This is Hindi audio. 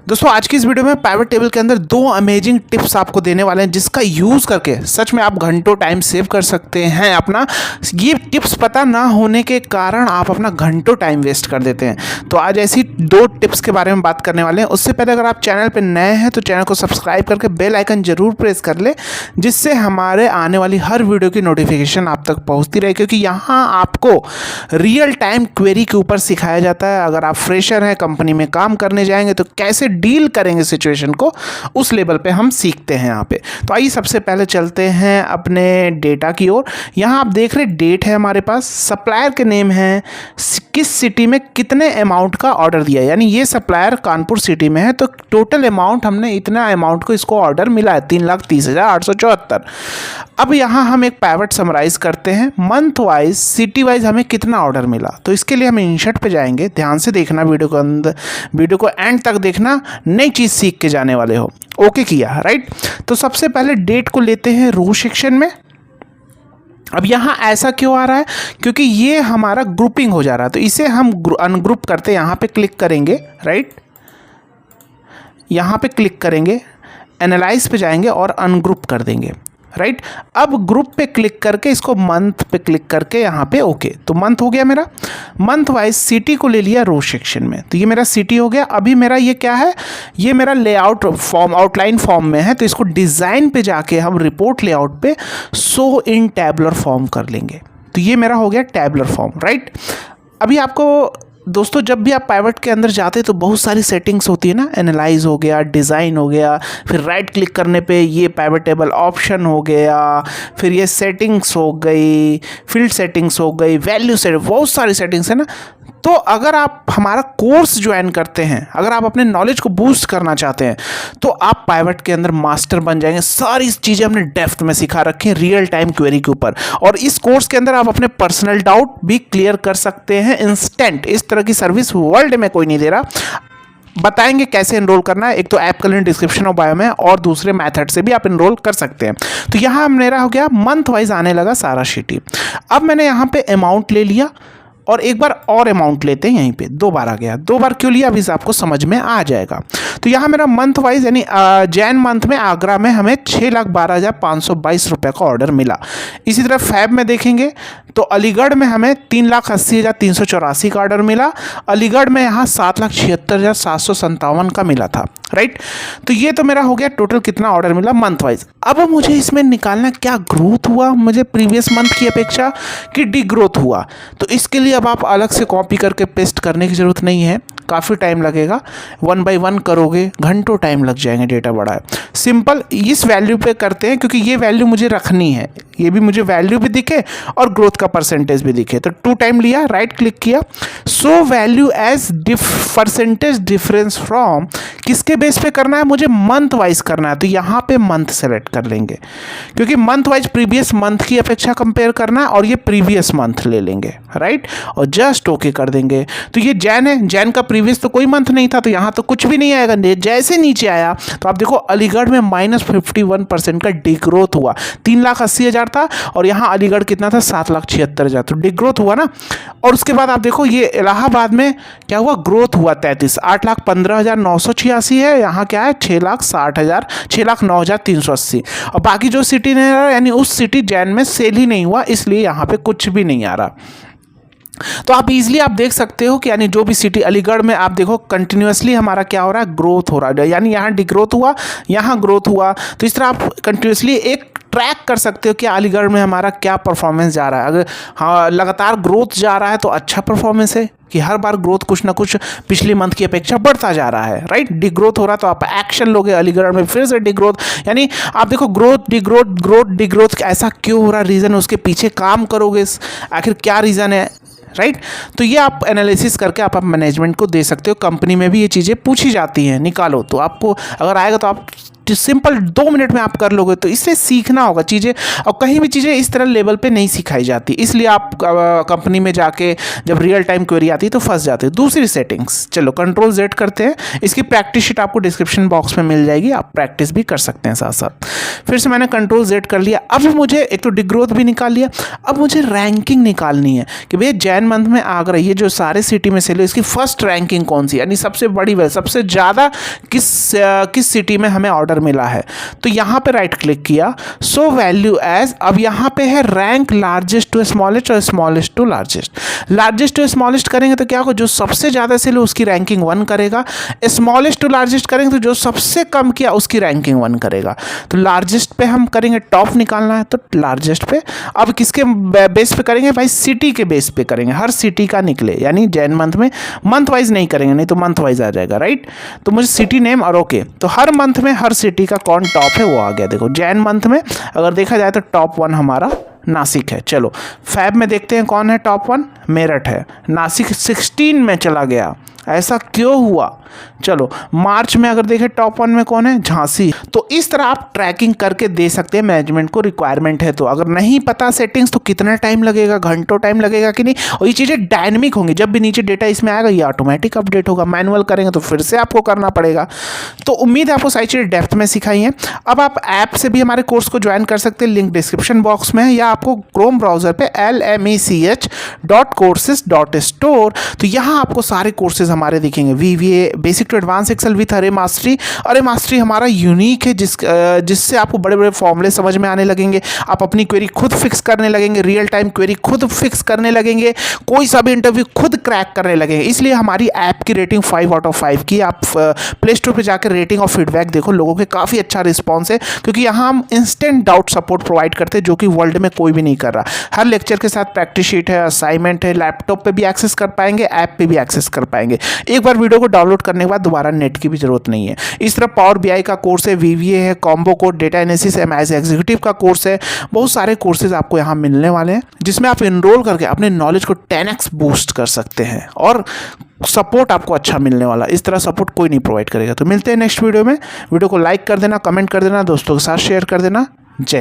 दोस्तों आज की इस वीडियो में पाइवट टेबल के अंदर दो अमेजिंग टिप्स आपको देने वाले हैं जिसका यूज़ करके सच में आप घंटों टाइम सेव कर सकते हैं अपना। ये टिप्स पता ना होने के कारण आप अपना घंटों टाइम वेस्ट कर देते हैं। तो आज ऐसी दो टिप्स के बारे में बात करने वाले हैं। उससे पहले अगर आप चैनल पर नए हैं तो चैनल को सब्सक्राइब करके बेल आइकन जरूर प्रेस कर ले, जिससे हमारे आने वाली हर वीडियो की नोटिफिकेशन आप तक पहुँचती रहे, क्योंकि यहाँ आपको रियल टाइम क्वेरी के ऊपर सिखाया जाता है। अगर आप फ्रेशर हैं, कंपनी में काम करने जाएंगे तो कैसे डील करेंगे सिचुएशन को, उस लेवल पे हम सीखते हैं यहाँ पे। तो आइए सबसे पहले चलते हैं अपने डेटा की ओर। यहाँ आप देख रहे डेट है हमारे पास, सप्लायर के नेम है, किस सिटी में कितने अमाउंट का ऑर्डर दिया है, यानी ये सप्लायर कानपुर सिटी में है तो टोटल अमाउंट हमने इतना अमाउंट को इसको ऑर्डर मिला है 3,30,874। अब यहाँ हम एक पाइवट समराइज करते हैं, मंथ वाइज सिटी वाइज हमें कितना ऑर्डर मिला। तो इसके लिए हम इंसर्ट पे जाएंगे, ध्यान से देखना वीडियो को, अंदर वीडियो को एंड तक देखना, नई चीज़ सीख के जाने वाले हो। ओके किया, राइट। तो सबसे पहले डेट को लेते हैं रो सेक्शन में। अब यहाँ ऐसा क्यों आ रहा है, क्योंकि ये हमारा ग्रुपिंग हो जा रहा है, तो इसे हम अनग्रुप करते हैं। यहाँ पे क्लिक करेंगे, राइट, यहाँ पे क्लिक करेंगे, एनालाइज पे जाएंगे और अनग्रुप कर देंगे, राइट। अब ग्रुप पे क्लिक करके इसको मंथ पे क्लिक करके यहाँ पे ओके, तो मंथ हो गया मेरा। मंथ वाइज सिटी को ले लिया रो सेक्शन में, तो ये मेरा सिटी हो गया। अभी मेरा ये क्या है, ये मेरा लेआउट फॉर्म, आउटलाइन फॉर्म में है, तो इसको डिज़ाइन पे जाके हम रिपोर्ट लेआउट पे शो इन टैबुलर फॉर्म कर लेंगे। तो ये मेरा हो गया टैबुलर फॉर्म, राइट। अभी आपको दोस्तों जब भी आप पाइवट के अंदर जाते हैं तो बहुत सारी सेटिंग्स होती है ना, एनालाइज हो गया, डिज़ाइन हो गया, फिर राइट क्लिक करने पे ये पाइवट टेबल ऑप्शन हो गया, फिर ये सेटिंग्स हो गई, फील्ड सेटिंग्स हो गई, वैल्यू सेट, बहुत सारी सेटिंग्स है ना। तो अगर आप हमारा कोर्स ज्वाइन करते हैं, अगर आप अपने नॉलेज को बूस्ट करना चाहते हैं तो आप पाइवट के अंदर मास्टर बन जाएंगे। सारी चीज़ें हमने डेप्थ में सिखा रखी हैं रियल टाइम क्वेरी के ऊपर, और इस कोर्स के अंदर आप अपने पर्सनल डाउट भी क्लियर कर सकते हैं इंस्टेंट। इस तरह की सर्विस वर्ल्ड में कोई नहीं दे रहा। बताएंगे कैसे एनरोल करना है, एक तो ऐप का लिंक डिस्क्रिप्शन और बायो में, और दूसरे मेथड से भी आप एनरोल कर सकते हैं। तो यहाँ मेरा हो गया मंथ वाइज आने लगा सारा शीट। अब मैंने यहाँ पे अमाउंट ले लिया और एक बार और अमाउंट लेते हैं, यहीं पे 2 बार आ गया। 2 बार क्यों लिया अभी से आपको समझ में आ जाएगा। तो यहाँ मेरा मंथ वाइज यानी जैन मंथ में आगरा में हमें 6,12,522 रुपये का ऑर्डर मिला। इसी तरह फैब में देखेंगे तो अलीगढ़ में हमें 3,80,384 का ऑर्डर मिला। अलीगढ़ में यहाँ 7,76,757 का मिला था, राइट। तो ये तो मेरा हो गया टोटल कितना ऑर्डर मिला मंथ वाइज। अब मुझे इसमें निकालना क्या ग्रोथ हुआ मुझे प्रीवियस मंथ की अपेक्षा कि डी ग्रोथ हुआ। तो इसके लिए अब आप अलग से कॉपी करके पेस्ट करने की ज़रूरत नहीं है, काफ़ी टाइम लगेगा। 1 बाय 1 करोगे घंटों टाइम लग जाएंगे, डेटा बड़ा है। सिंपल इस वैल्यू पे करते हैं क्योंकि ये वैल्यू मुझे रखनी है, ये भी मुझे वैल्यू भी दिखे और ग्रोथ का परसेंटेज भी दिखे। तो 2 टाइम लिया, राइट क्लिक किया, so value as percentage difference from, किसके बेस पे करना है मुझे, मंथ वाइज करना है। तो यहाँ पे मंथ सेलेक्ट कर लेंगे क्योंकि मंथ वाइज प्रीवियस मंथ की अपेक्षा कंपेयर करना है, और ये प्रीवियस मंथ ले लेंगे, राइट, और जस्ट ओके कर देंगे। तो ये जैन है, जैन का प्रीवियस तो कोई मंथ नहीं था, तो यहाँ तो कुछ भी नहीं आएगा। जैसे नीचे आया तो आप देखो अलीगढ़ में -51% का डिग्रोथ हुआ। 3,80,000 था और यहाँ अलीगढ़ कितना था, 7,76,000, तो डिग्रोथ हुआ ना। और उसके बाद आप देखो ये इलाहाबाद में क्या हुआ, ग्रोथ हुआ 33, 8,15,986 है, यहाँ क्या है 6,60,000, 6,09,380। और बाकी जो सिटी नहीं रहा, यानी उस सिटी जैन में सेल ही नहीं हुआ, इसलिए यहाँ पे कुछ भी नहीं आ रहा। तो आप इजीली आप देख सकते हो कि यानी जो भी सिटी, अलीगढ़ में आप देखो कंटिन्यूसली हमारा क्या हो रहा है, ग्रोथ हो रहा है, यानी यहाँ डिग्रोथ हुआ, यहाँ ग्रोथ हुआ। तो इस तरह आप कंटिन्यूसली एक ट्रैक कर सकते हो कि अलीगढ़ में हमारा क्या परफॉर्मेंस जा रहा है। अगर हाँ लगातार ग्रोथ जा रहा है तो अच्छा परफॉर्मेंस है कि हर बार ग्रोथ कुछ ना कुछ पिछली मंथ की अपेक्षा बढ़ता जा रहा है, राइट। डिग्रोथ हो रहा तो आप एक्शन लोगे, अलीगढ़ में फिर से डिग्रोथ, यानी आप देखो ग्रोथ डिग्रोथ ग्रोथ डिग्रोथ, ऐसा क्यों हो रहा, रीज़न उसके पीछे काम करोगे, आखिर क्या रीज़न है, राइट। तो ये आप एनालिसिस करके आप मैनेजमेंट को दे सकते हो। कंपनी में भी ये चीज़ें पूछी जाती हैं, निकालो, तो आपको अगर आएगा तो आप सिंपल 2 मिनट में आप कर लोगे। तो इससे सीखना होगा चीज़ें, और कहीं भी चीज़ें इस तरह लेवल पे नहीं सिखाई जाती, इसलिए आप कंपनी में जाके जब रियल टाइम क्वेरी आती है तो फंस जाते हैं। दूसरी सेटिंग्स, चलो कंट्रोल Z करते हैं। इसकी प्रैक्टिस शीट आपको डिस्क्रिप्शन बॉक्स में मिल जाएगी, आप प्रैक्टिस भी कर सकते हैं साथ साथ। फिर से मैंने कंट्रोल Z कर लिया। अब मुझे एक तो डिग्रोथ भी निकाल लिया, अब मुझे रैंकिंग निकालनी है कि भैया जैन मंथ में आगरा ये जो सारे सिटी में सेल है इसकी फर्स्ट रैंकिंग कौन सी, यानी सबसे बड़ी वैल्यू, सबसे ज़्यादा किस सिटी में हमें ऑर्डर मिला है। तो यहाँ पे राइट क्लिक किया, सो वैल्यू एज, अब यहाँ पे है रैंक लार्जेस्ट टू स्मॉलेस्ट और smallest to largest. Largest to smallest करेंगे तो क्या होगा, जो सबसे ज़्यादा सेल है उसकी रैंकिंग 1 करेगा। स्मॉलेस्ट टू लार्जेस्ट करेंगे तो जो सबसे कम किया उसकी रैंकिंग 1 करेगा। तो लार्जेस्ट पे हम करेंगे, टॉप निकालना है तो लार्जेस्ट पे। अब किसके बेस पे करेंगे भाई, सिटी के बेस पे करेंगे, हर सिटी का निकले, यानी जैन मंथ में मंथ वाइज नहीं करेंगे, नहीं तो मंथ वाइज आ जाएगा, राइट। तो मुझे सिटी नेम और ओके, तो हर मंथ में हर सिटी का कौन टॉप है वो आ गया। देखो जैन मंथ में अगर देखा जाए तो टॉप 1 हमारा नासिक है। चलो फैब में देखते हैं कौन है टॉप 1, मेरठ है। नासिक 16 में चला गया, ऐसा क्यों हुआ। चलो मार्च में अगर देखें टॉप 1 में कौन है, झांसी। तो इस तरह आप ट्रैकिंग करके दे सकते हैं, मैनेजमेंट को रिक्वायरमेंट है तो। अगर नहीं पता सेटिंग्स तो कितना टाइम लगेगा, घंटों टाइम लगेगा कि नहीं। और ये चीज़ें डायनेमिक होंगी, जब भी नीचे डेटा इसमें आएगा ये ऑटोमेटिक अपडेट होगा। मैनुअल करेंगे तो फिर से आपको करना पड़ेगा। तो उम्मीद है आपको सारी चीज़ें डेप्थ में सिखाई हैं। अब आप ऐप से भी हमारे कोर्स को ज्वाइन कर सकते हैं, लिंक डिस्क्रिप्शन बॉक्स में है, या आपको क्रोम ब्राउजर पे lmech.courses.store, तो यहाँ आपको सारे कोर्सेज हमारे दिखेंगे। VBA basic to advance Excel with array mastery. Array mastery हमारा यूनिक है जिससे आपको बड़े बड़े फॉर्मूले समझ में आने लगेंगे, आप अपनी क्वेरी खुद फिक्स करने लगेंगे, रियल टाइम क्वेरी खुद फिक्स करने लगेंगे, कोई सा भी इंटरव्यू खुद क्रैक करने लगेंगे। इसलिए हमारी ऐप की रेटिंग 5 आउट ऑफ 5 की। आप प्ले स्टोर पर जाकर रेटिंग और फीडबैक देखो, लोगों के काफ़ी अच्छा रिस्पॉन्स है, क्योंकि यहाँ हम इंस्टेंट डाउट सपोर्ट प्रोवाइड करते हैं, जो कि वर्ल्ड में कोई भी नहीं कर रहा। हर लेक्चर के साथ प्रैक्टिस शीट है, असाइनमेंट है, लैपटॉप पे भी एक्सेस कर पाएंगे, ऐप पे भी एक्सेस कर पाएंगे। एक बार वीडियो को डाउनलोड करने के बाद दोबारा नेट की भी जरूरत नहीं है। इस तरह पावर BI का कोर्स है, VBA है, combo code, data analysis, MS executive का कोर्स है। बहुत सारे कोर्सेज आपको यहाँ मिलने वाले हैं, जिसमें आप इनरोल करके अपने नॉलेज को 10x बूस्ट कर सकते हैं, और सपोर्ट आपको अच्छा मिलने वाला। इस तरह सपोर्ट कोई नहीं प्रोवाइड करेगा। तो मिलते हैं नेक्स्ट वीडियो में। वीडियो को लाइक कर देना, कमेंट कर देना, दोस्तों के साथ शेयर कर देना। जय